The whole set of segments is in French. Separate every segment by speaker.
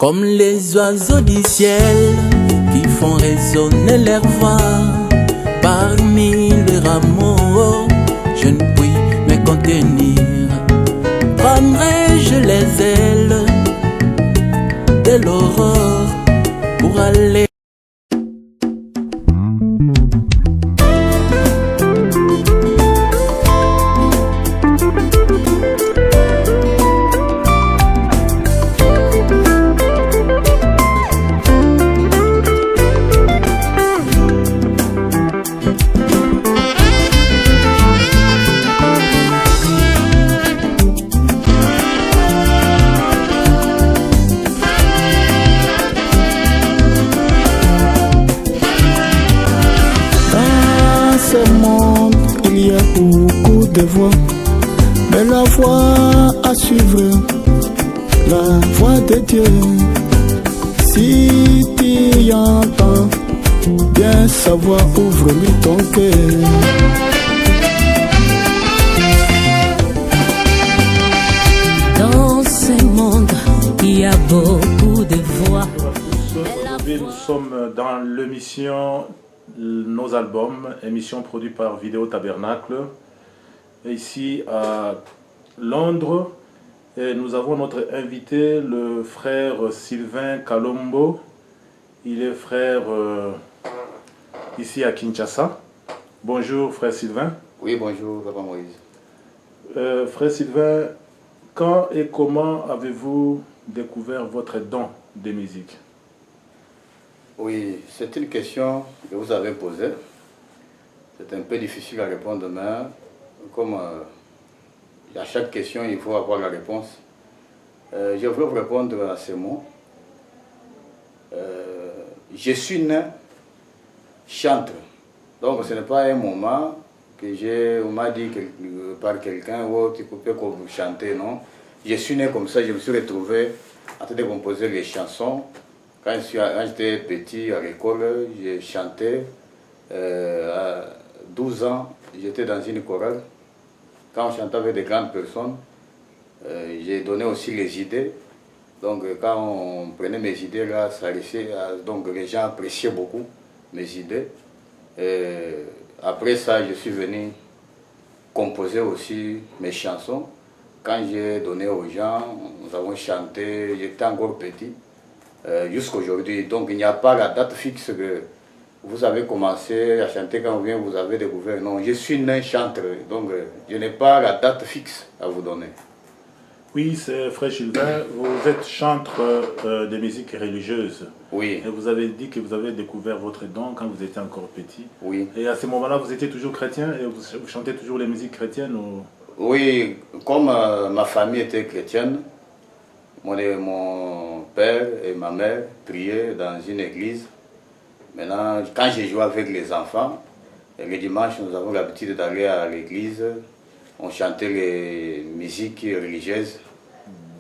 Speaker 1: Comme les oiseaux du ciel qui font résonner leur voix parmi les rameaux, je ne puis me contenir. Prendrai-je les ailes de l'aurore pour aller
Speaker 2: de voix, mais la voie à suivre, la voix de Dieu. Si tu y entends, bien savoir, ouvre-lui ton cœur.
Speaker 3: Dans ce monde, il y a beaucoup de voix.
Speaker 4: Aujourd'hui, nous sommes dans l'émission Nos Albums, émission produite par Vidéo Tabernacle. Ici à Londres, et nous avons notre invité, le frère Sylvain Kalombo. Il est frère ici à Kinshasa. Bonjour frère Sylvain.
Speaker 5: Oui, bonjour Papa Moïse.
Speaker 4: Frère Sylvain, quand et comment avez-vous découvert votre don de musique?
Speaker 5: Oui, c'est une question que vous avez posée. C'est un peu difficile à répondre, mais comme à chaque question, il faut avoir la réponse. Je veux vous répondre à ces mots. Je suis né chanteur. Donc ce n'est pas un moment que on m'a dit par quelqu'un, oh, tu peux chanter, non. Je suis né comme ça, je me suis retrouvé en train de composer les chansons. Quand j'étais petit à l'école, j'ai chanté. À 12 ans, j'étais dans une chorale. Quand on chantait avec des grandes personnes, j'ai donné aussi les idées. Donc quand on prenait mes idées là, ça laissait, donc les gens appréciaient beaucoup mes idées. Après ça, je suis venu composer aussi mes chansons. Quand j'ai donné aux gens, nous avons chanté, j'étais encore petit, jusqu'à aujourd'hui. Donc il n'y a pas la date fixe que vous avez commencé à chanter quand vous avez découvert. Non, je suis né chanteur, donc je n'ai pas la date fixe à vous donner.
Speaker 4: Oui, c'est frère Sylvain, vous êtes chanteur de musique religieuse.
Speaker 5: Oui.
Speaker 4: Et vous avez dit que vous avez découvert votre don quand vous étiez encore petit.
Speaker 5: Oui.
Speaker 4: Et à ce moment-là, vous étiez toujours chrétien et vous chantez toujours les musiques chrétiennes ou...
Speaker 5: Oui, comme ma famille était chrétienne, mon père et ma mère priaient dans une église. Maintenant, quand j'ai joué avec les enfants, le dimanche, nous avons l'habitude d'aller à l'église. On chantait les musiques religieuses.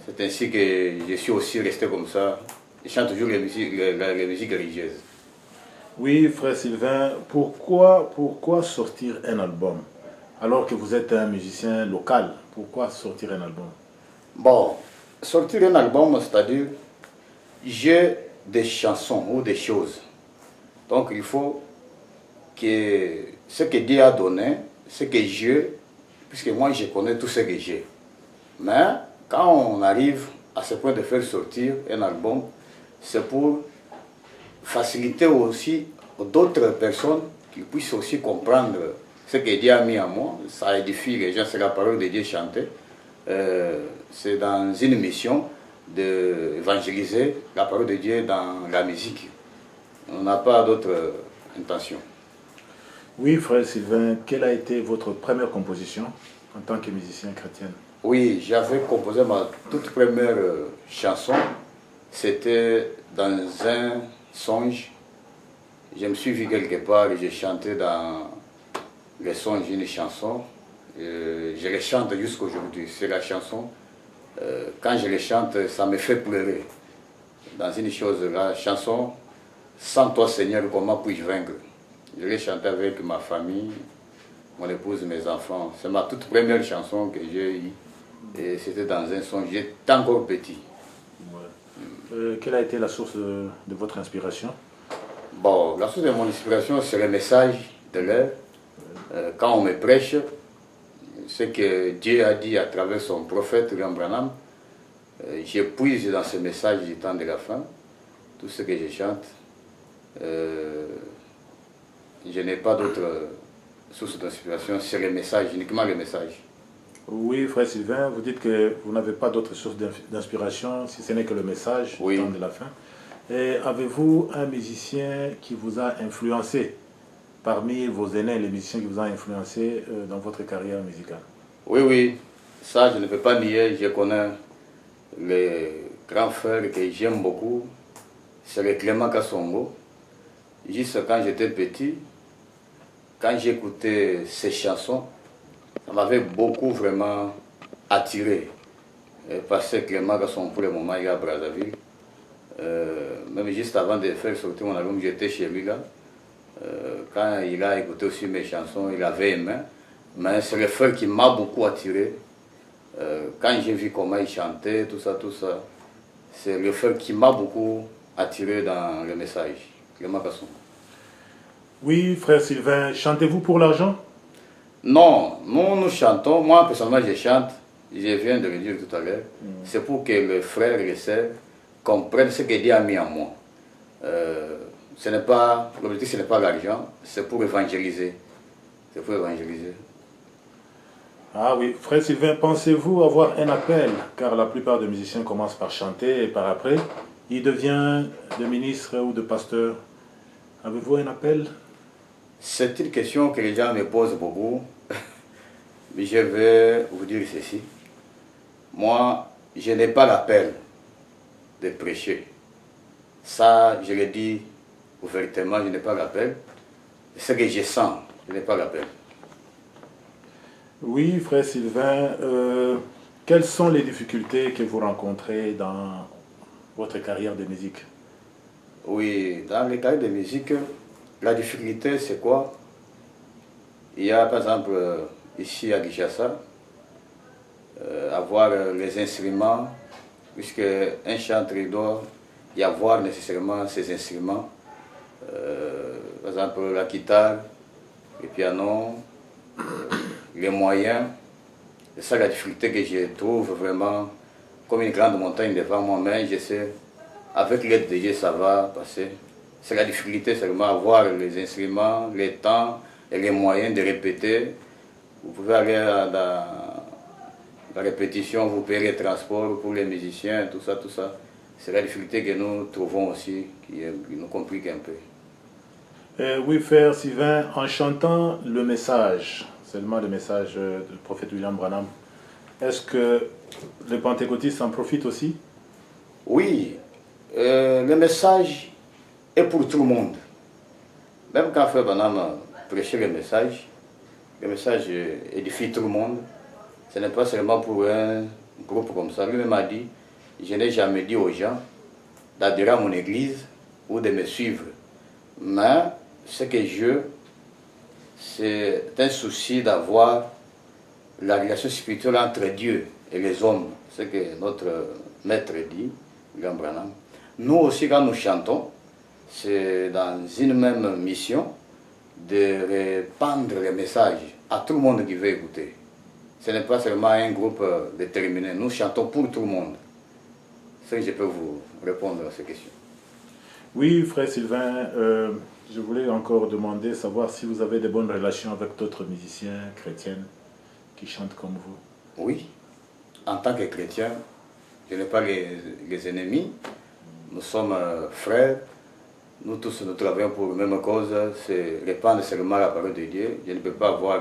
Speaker 5: C'est ainsi que je suis aussi resté comme ça. Je chante toujours les musiques religieuses.
Speaker 4: Oui, frère Sylvain, pourquoi sortir un album alors que vous êtes un musicien local? Pourquoi sortir un album?
Speaker 5: Bon, sortir un album, c'est-à-dire, j'ai des chansons ou des choses. Donc il faut que ce que Dieu a donné, ce que j'ai, puisque moi je connais tout ce que j'ai. Mais quand on arrive à ce point de faire sortir un album, c'est pour faciliter aussi d'autres personnes qui puissent aussi comprendre ce que Dieu a mis en moi. Ça édifie les gens, c'est la parole de Dieu chantée. C'est dans une mission d'évangéliser la parole de Dieu dans la musique. On n'a pas d'autre intention.
Speaker 4: Oui, frère Sylvain, quelle a été votre première composition en tant que musicien chrétien?
Speaker 5: Oui, j'avais composé ma toute première chanson. C'était dans un songe. Je me suis vu quelque part et j'ai chanté dans le songe une chanson. Je les chante jusqu'à aujourd'hui. C'est la chanson. Quand je les chante, ça me fait pleurer. Dans une chose, la chanson, sans toi Seigneur, comment puis-je vaincre? Je l'ai chanté avec ma famille, mon épouse, mes enfants. C'est ma toute première chanson que j'ai eue. Et c'était dans un son, j'étais encore petit.
Speaker 4: Ouais. quelle a été la source de votre inspiration?
Speaker 5: Bon, la source de mon inspiration, c'est le message de l'heure. Quand on me prêche, ce que Dieu a dit à travers son prophète, William Branham, j'épuise dans ce message du temps de la fin, tout ce que je chante. Je n'ai pas d'autre source d'inspiration, c'est le message, uniquement le message.
Speaker 4: Oui, frère Sylvain, vous dites que vous n'avez pas d'autre source d'inspiration, si ce n'est que le message du temps de la fin. Et avez-vous un musicien qui vous a influencé, parmi vos aînés, les musiciens qui vous ont influencé dans votre carrière musicale?
Speaker 5: Oui, oui, ça je ne peux pas nier, je connais les grands frères que j'aime beaucoup, c'est le Clément Kassongo. Juste quand j'étais petit, quand j'écoutais ses chansons, ça m'avait beaucoup vraiment attiré. Parce que Clément Kassongo, pour le moment, il est à Brazzaville. Même juste avant de faire sortir mon album, j'étais chez lui là. Quand il a écouté aussi mes chansons, il avait aimé. Mais c'est le frère qui m'a beaucoup attiré. Quand j'ai vu comment il chantait, tout ça, c'est le frère qui m'a beaucoup attiré dans le message. Clément Kassongo.
Speaker 4: Oui, frère Sylvain, chantez-vous pour l'argent?
Speaker 5: Non, nous chantons. Moi, personnellement, je chante. Je viens de le dire tout à l'heure. C'est pour que les frères et les sœurs comprennent ce que Dieu a mis en moi. L'objectif, ce n'est pas l'argent, c'est pour évangéliser. C'est pour évangéliser.
Speaker 4: Ah oui, frère Sylvain, pensez-vous avoir un appel? Car la plupart des musiciens commencent par chanter et par après, ils deviennent de ministres ou de pasteurs. Avez-vous un appel?
Speaker 5: C'est une question que les gens me posent beaucoup. Mais je vais vous dire ceci. Moi, je n'ai pas l'appel de prêcher. Ça, je le dis ouvertement, je n'ai pas l'appel. Ce que je sens, je n'ai pas l'appel.
Speaker 4: Oui, frère Sylvain, quelles sont les difficultés que vous rencontrez dans votre carrière de musique?
Speaker 5: Oui, dans les carrières de musique, la difficulté, c'est quoi? Il y a, par exemple, ici à Kinshasa, avoir les instruments, puisque un chanteur doit y avoir nécessairement ces instruments. Par exemple, la guitare, le piano, les moyens. C'est ça la difficulté que je trouve vraiment comme une grande montagne devant moi, mais je sais, avec l'aide de Dieu, ça va passer. C'est la difficulté seulement avoir les instruments, le temps et les moyens de répéter. Vous pouvez aller à la répétition, vous payez les transports pour les musiciens, tout ça, tout ça. C'est la difficulté que nous trouvons aussi, qui nous complique un peu.
Speaker 4: Oui, frère Sylvain, en chantant le message, seulement le message du prophète William Branham, est-ce que les pentecôtistes en profitent aussi?
Speaker 5: Oui, le message est pour tout le monde. Même quand frère Branham prêchait le message édifie tout le monde. Ce n'est pas seulement pour un groupe comme ça. Lui-même a dit, je n'ai jamais dit aux gens d'adhérer à mon église ou de me suivre. Mais ce que c'est un souci d'avoir la relation spirituelle entre Dieu et les hommes. C'est ce que notre maître dit, William Branham. Nous aussi, quand nous chantons, c'est dans une même mission de répandre le message à tout le monde qui veut écouter. Ce n'est pas seulement un groupe déterminé. Nous chantons pour tout le monde. C'est que je peux vous répondre à ces questions.
Speaker 4: Oui, frère Sylvain, je voulais encore demander, savoir si vous avez de bonnes relations avec d'autres musiciens chrétiens qui chantent comme vous.
Speaker 5: Oui, en tant que chrétien, je n'ai pas les ennemis. Nous sommes frères. Nous tous, nous travaillons pour la même cause, c'est répandre seulement la parole de Dieu. Je ne peux pas avoir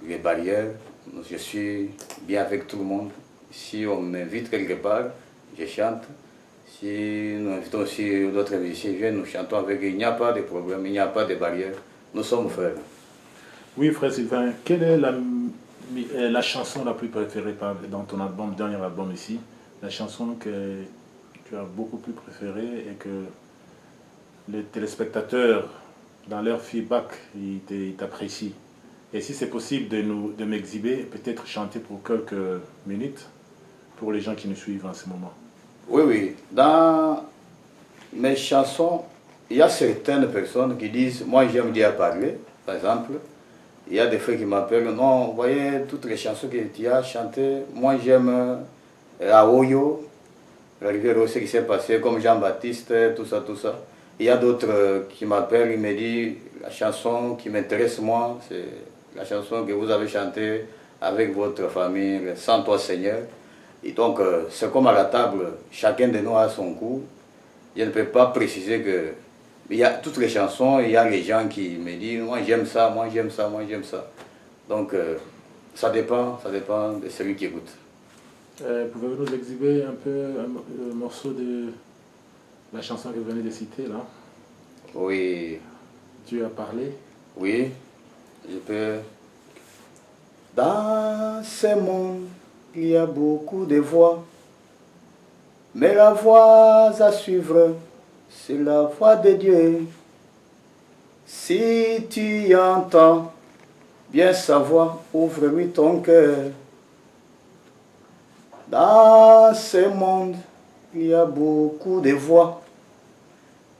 Speaker 5: les barrières. Je suis bien avec tout le monde. Si on m'invite quelque part, je chante. Si nous invitons aussi d'autres musiciens, viennent, nous chantons avec eux. Il n'y a pas de problème, il n'y a pas de barrière. Nous sommes frères.
Speaker 4: Oui, frère Sylvain, quelle est la chanson la plus préférée dans ton album, dernier album ici? La chanson que tu as beaucoup plus préférée et que les téléspectateurs, dans leur feedback, ils t'apprécient. Et si c'est possible de m'exhiber, peut-être chanter pour quelques minutes pour les gens qui nous suivent en ce moment.
Speaker 5: Oui, oui. Dans mes chansons, il y a certaines personnes qui disent, moi j'aime bien parler, par exemple. Il y a des frères qui m'appellent, non, vous voyez, toutes les chansons que tu as chantées, moi j'aime Raoyo, la rivière Rose, ce qui s'est passé, comme Jean-Baptiste, tout ça, tout ça. Il y a d'autres qui m'appellent, ils me disent, la chanson qui m'intéresse moi, c'est la chanson que vous avez chantée avec votre famille, Sans toi Seigneur. Et donc, c'est comme à la table, chacun de nous a son goût. Je ne peux pas préciser que... Il y a toutes les chansons, il y a les gens qui me disent, moi j'aime ça, moi j'aime ça, moi j'aime ça. Donc, ça dépend de celui qui écoute.
Speaker 4: Pouvez-vous nous exhiber un peu un morceau de la chanson que vous venez de citer, là?
Speaker 5: Oui.
Speaker 4: Tu as parlé?
Speaker 5: Oui, je peux. Dans ce monde, il y a beaucoup de voix, mais la voix à suivre, c'est la voix de Dieu. Si tu entends bien sa voix, ouvre-lui ton cœur. Dans ce monde, il y a beaucoup de voix,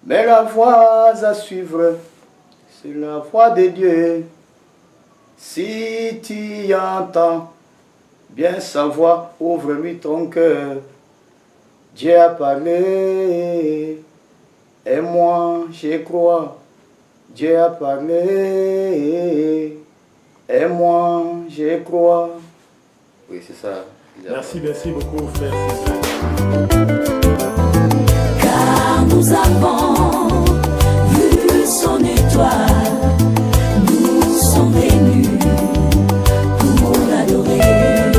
Speaker 5: mais la voix à suivre, c'est la voix de Dieu. Si tu entends bien sa voix, ouvre-lui ton cœur. Dieu a parlé, et moi je crois. Dieu a parlé, et moi je crois. Oui, c'est ça.
Speaker 4: Merci beaucoup, frère Sylvain.
Speaker 3: Car nous avons vu son étoile, nous sommes venus pour l'adorer.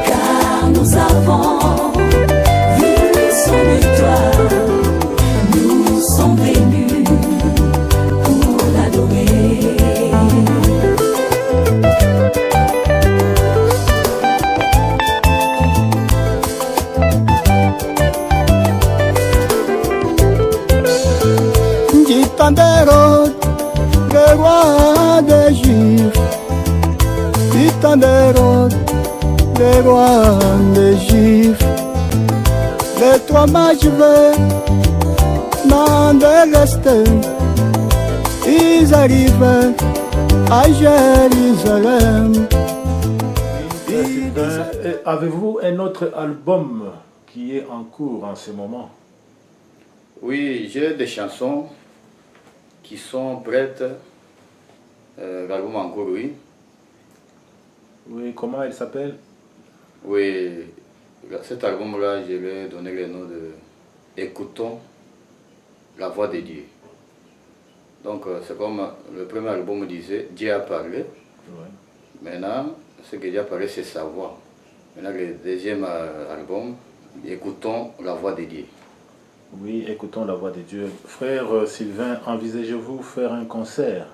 Speaker 3: Car nous avons vu son étoile, nous sommes venus pour l'adorer.
Speaker 2: Titandero, le roi des Juifs. Titandero, le roi des Juifs. Les trois mages venant de l'Est, ils arrivent à Jérusalem.
Speaker 4: Frère Sylvain, avez-vous un autre album qui est en cours en ce moment?
Speaker 5: Oui, j'ai des chansons qui sont prêtes. L'album en cours, oui.
Speaker 4: Oui, comment elle s'appelle?
Speaker 5: Oui, cet album-là, je lui ai donné le nom de Écoutons la voix de Dieu. Donc, c'est comme le premier album disait, Dieu a parlé.
Speaker 4: Ouais.
Speaker 5: Maintenant, ce que Dieu a parlé, c'est sa voix. Maintenant, le deuxième album, Écoutons la voix de Dieu.
Speaker 4: Oui, écoutons la voix de Dieu. Frère Sylvain, envisagez-vous faire un concert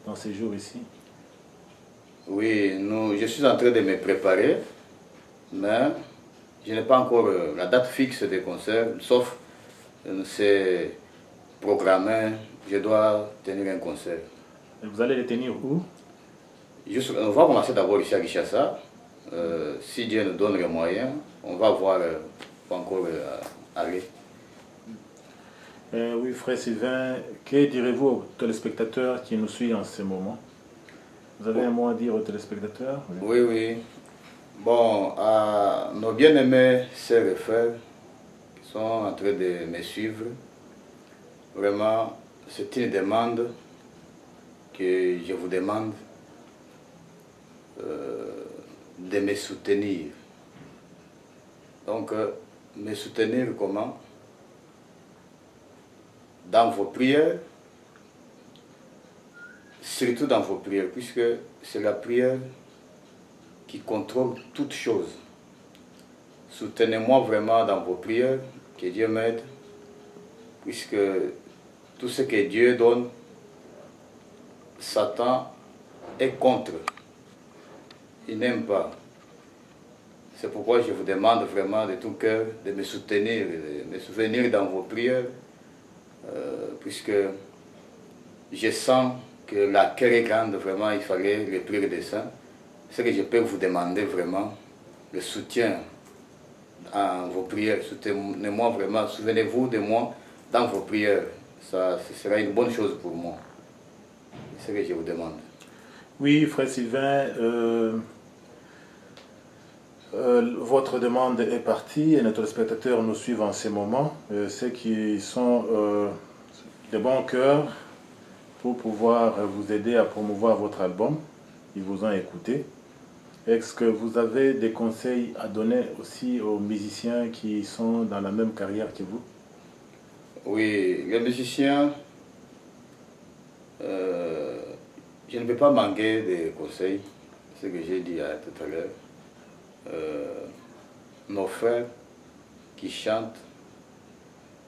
Speaker 4: dans ces jours ici?
Speaker 5: Oui, je suis en train de me préparer, mais je n'ai pas encore la date fixe des concerts, sauf c'est programmé, je dois tenir un concert.
Speaker 4: Et vous allez les tenir où?
Speaker 5: On va commencer d'abord ici à Kinshasa. Si Dieu nous donne les moyens, on va voir encore aller.
Speaker 4: Oui, frère Sylvain, que direz-vous aux téléspectateurs qui nous suivent en ce moment? Vous avez un mot à dire aux téléspectateurs?
Speaker 5: Oui, oui. Bon, à nos bien-aimés sœurs et frères qui sont en train de me suivre, vraiment, c'est une demande que je vous demande de me soutenir. Donc, me soutenir comment? Dans vos prières, surtout dans vos prières, puisque c'est la prière qui contrôle toutes choses. Soutenez-moi vraiment dans vos prières, que Dieu m'aide, puisque tout ce que Dieu donne, Satan est contre. Il n'aime pas. C'est pourquoi je vous demande vraiment de tout cœur de me soutenir, de me souvenir dans vos prières, puisque je sens que la cœur est grande, vraiment, il fallait les prières des saints. Ce que je peux vous demander vraiment, le soutien dans vos prières. Soutenez-moi vraiment, souvenez-vous de moi dans vos prières. Ça, ce sera une bonne chose pour moi. C'est ce que je vous demande.
Speaker 4: Oui, frère Sylvain, votre demande est partie et notre spectateur nous suit en ce moment. Ceux qui sont de bon cœur pour pouvoir vous aider à promouvoir votre album, ils vous ont écouté. Est-ce que vous avez des conseils à donner aussi aux musiciens qui sont dans la même carrière que vous?
Speaker 5: Oui, les musiciens, je ne peux pas manquer de conseils, ce que j'ai dit tout à l'heure. Nos frères qui chantent,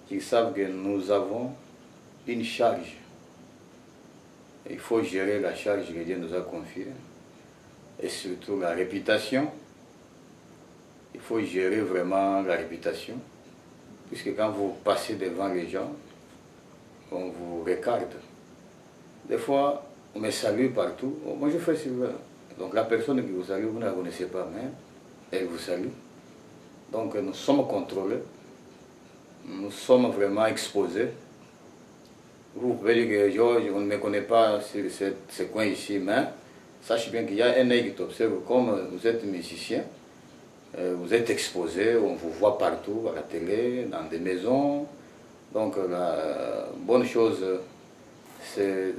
Speaker 5: qui savent que nous avons une charge. Il faut gérer la charge que Dieu nous a confiée. Et surtout la réputation. Il faut gérer vraiment la réputation. Puisque quand vous passez devant les gens, on vous regarde. Des fois, on me salue partout. Oh, moi, je fais Sylvain. Donc la personne qui vous salue, vous ne la connaissez pas même. Elle vous salue. Donc nous sommes contrôlés. Nous sommes vraiment exposés. Vous pouvez dire que je ne me connais pas sur ce coin ici, mais sachez bien qu'il y a un œil qui t'observe. Comme vous êtes musicien, vous êtes exposé, on vous voit partout, à la télé, dans des maisons. Donc la bonne chose, c'est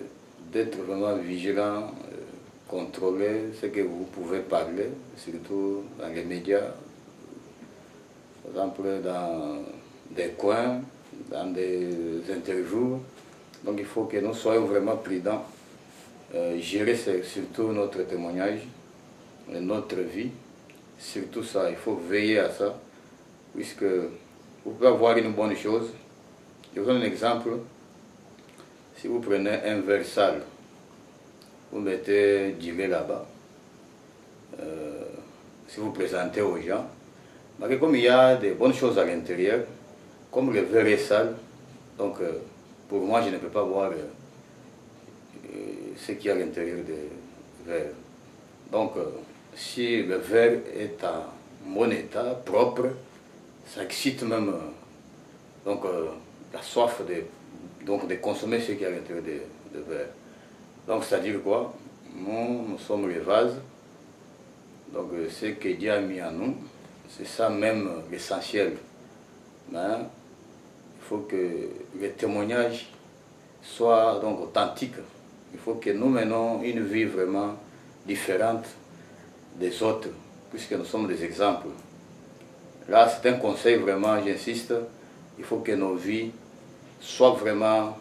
Speaker 5: d'être vraiment vigilant, contrôler ce que vous pouvez parler, surtout dans les médias, par exemple dans des coins, dans des interviews. Donc il faut que nous soyons vraiment prudents, gérer surtout notre témoignage, notre vie, surtout ça, il faut veiller à ça, puisque vous pouvez avoir une bonne chose. Je vous donne un exemple. Si vous prenez un verre sale, vous mettez du lait là-bas, si vous présentez aux gens, mais comme il y a des bonnes choses à l'intérieur, comme le verre est sale, donc pour moi je ne peux pas voir ce qu'il y a à l'intérieur du verre. Donc si le verre est en bon état, propre, ça excite même donc, la soif de consommer ce qu'il y a à l'intérieur du verre. Donc c'est-à-dire quoi? Nous sommes les vases, donc ce que Dieu a mis en nous, c'est ça même l'essentiel. Mais il faut que le témoignage soit donc authentique. Il faut que nous menons une vie vraiment différente des autres, puisque nous sommes des exemples. Là, c'est un conseil vraiment, j'insiste, il faut que nos vies soient vraiment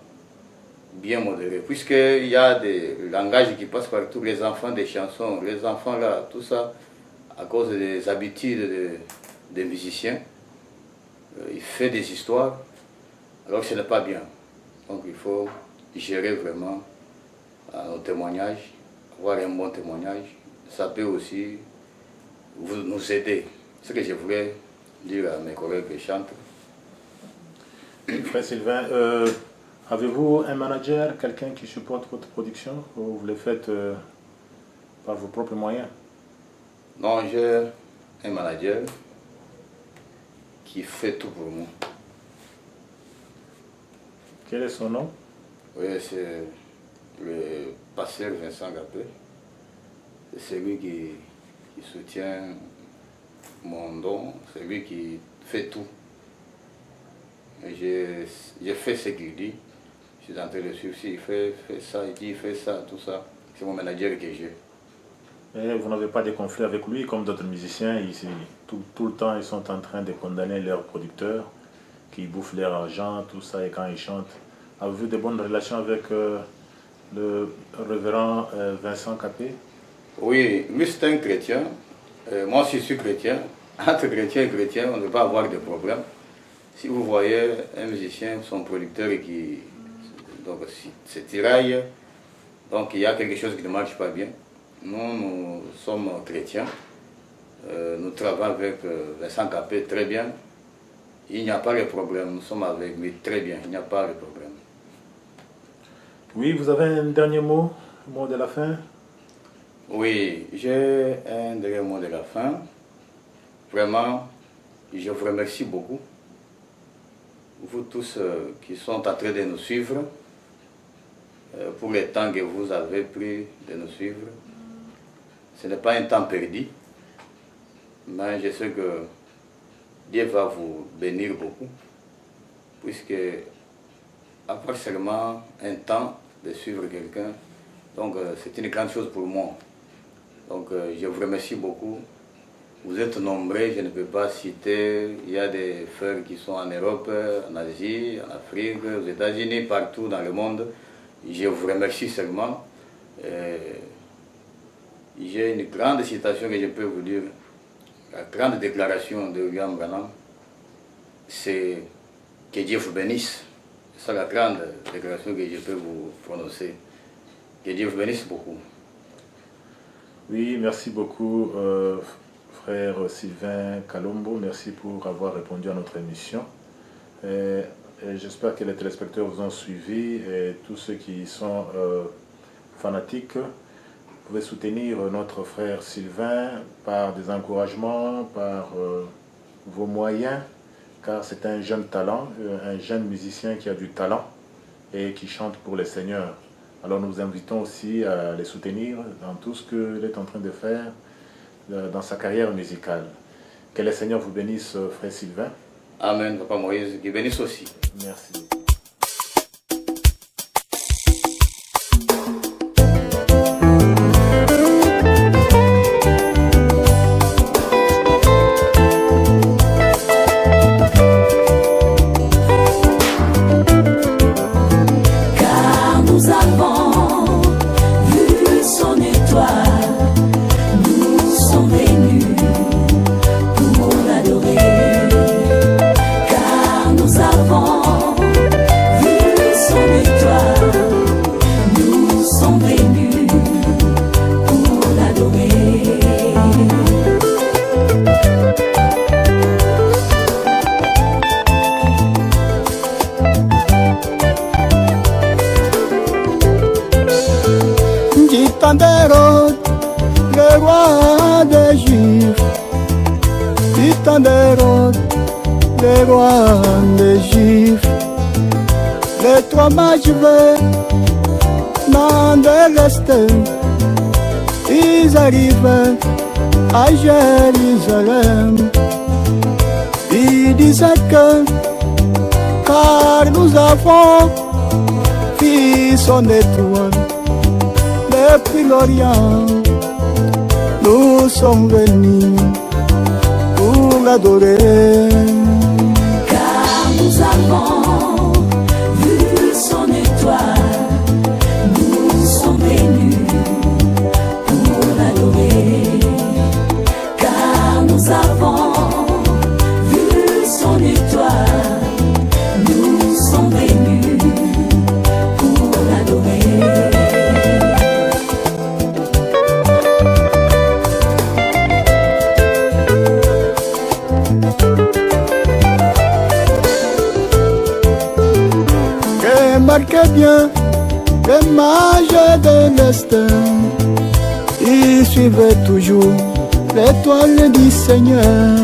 Speaker 5: bien modérées, puisqu'il y a des langages qui passent partout, les enfants des chansons, les enfants là, tout ça, à cause des habitudes des musiciens, il fait des histoires, alors que ce n'est pas bien. Donc il faut gérer vraiment nos témoignages, avoir un bon témoignage. Ça peut aussi nous aider. C'est ce que je voulais dire à mes collègues qui chantent.
Speaker 4: Frère Sylvain, avez-vous un manager, quelqu'un qui supporte votre production, ou vous le faites par vos propres moyens?
Speaker 5: Non, j'ai un manager qui fait tout pour moi.
Speaker 4: Quel est son nom?
Speaker 5: Oui, c'est le pasteur Vincent Gapé. C'est lui qui soutient mon don, c'est lui qui fait tout. J'ai fait ce qu'il dit. Je suis en train de suivre. Il fait ça, il dit, il fait ça, tout ça. C'est mon manager que j'ai.
Speaker 4: Et vous n'avez pas de conflit avec lui, comme d'autres musiciens, ici, tout le temps, ils sont en train de condamner leurs producteurs, qui bouffent leur argent, tout ça, et quand ils chantent. Avez-vous de bonnes relations avec le révérend Vincent Capé?
Speaker 5: Oui, lui c'est un chrétien. Moi aussi je suis chrétien. Entre chrétien et chrétien, on ne peut pas avoir de problème. Si vous voyez un musicien, son producteur qui se tiraille, donc il y a quelque chose qui ne marche pas bien. Nous sommes chrétiens. Nous travaillons avec Vincent Capé très bien. Il n'y a pas de problème. Nous sommes avec lui très bien. Il n'y a pas de problème.
Speaker 4: Oui, vous avez un dernier mot de la fin?
Speaker 5: Oui, j'ai un dernier mot de la fin. Vraiment, je vous remercie beaucoup. Vous tous qui sont en train de nous suivre, pour le temps que vous avez pris de nous suivre. Ce n'est pas un temps perdu, mais je sais que Dieu va vous bénir beaucoup, puisque après seulement un temps de suivre quelqu'un, donc c'est une grande chose pour moi. Donc je vous remercie beaucoup. Vous êtes nombreux, je ne peux pas citer. Il y a des frères qui sont en Europe, en Asie, en Afrique, aux États-Unis, partout dans le monde. Je vous remercie seulement. J'ai une grande citation que je peux vous dire. La grande déclaration de William Branham, c'est que Dieu vous bénisse. C'est la grande déclaration que je peux vous prononcer. Que Dieu vous bénisse beaucoup.
Speaker 4: Oui, merci beaucoup, frère Sylvain Kalombo. Merci pour avoir répondu à notre émission. Et j'espère que les téléspectateurs vous ont suivi et tous ceux qui sont fanatiques, vous pouvez soutenir notre frère Sylvain par des encouragements, par vos moyens, car c'est un jeune talent, un jeune musicien qui a du talent et qui chante pour le Seigneur. Alors nous vous invitons aussi à les soutenir dans tout ce qu'il est en train de faire dans sa carrière musicale. Que le Seigneur vous bénisse, frère Sylvain.
Speaker 5: Amen, Papa Moïse, qu'il bénisse aussi.
Speaker 4: Merci.
Speaker 2: Le roi des Juifs, le roi des Juifs, les trois mages venant de l'Est, ils arrivent à Jérusalem. Ils disaient que, car nous avons vu son étoile depuis l'Orient, nous sommes venus pour l'adorer.
Speaker 3: Car nous avons vu son étoile, nous sommes venus pour l'adorer. Car nous avons vu son étoile, nous sommes venus pour l'adorer.
Speaker 2: Remarquez bien, les mages de l'Est, ils suivaient toujours l'étoile du Seigneur.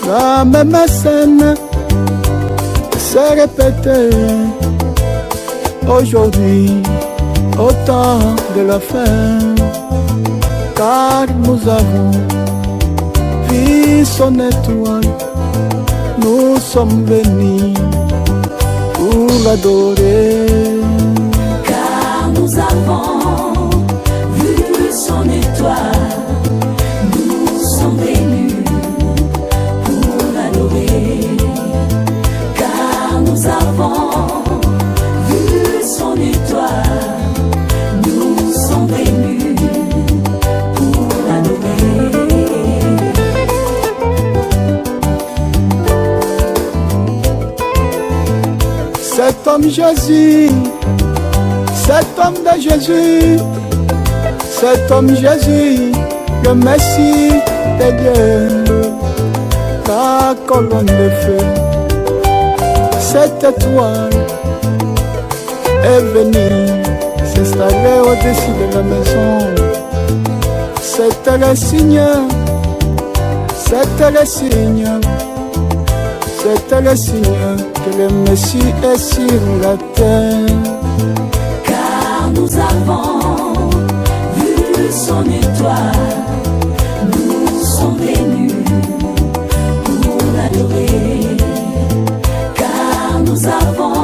Speaker 2: La même scène s'est répétée aujourd'hui au temps de la fin, car nous avons vu son étoile, nous sommes venus pour l'adorer.
Speaker 3: Car nous avons vu son étoile, nous sommes venus pour l'adorer. Car nous avons vu son étoile, nous sommes venus pour l'adorer.
Speaker 2: Cet homme Jésus, cet homme de Jésus, cet homme Jésus, le Messie de Dieu, la colonne de feu, cette étoile est venue s'installer au-dessus de la maison. C'était le signe, C'était le signe que le Messie est sur la terre.
Speaker 3: Car nous avons vu son étoile, nous sommes venus pour l'adorer. Car nous avons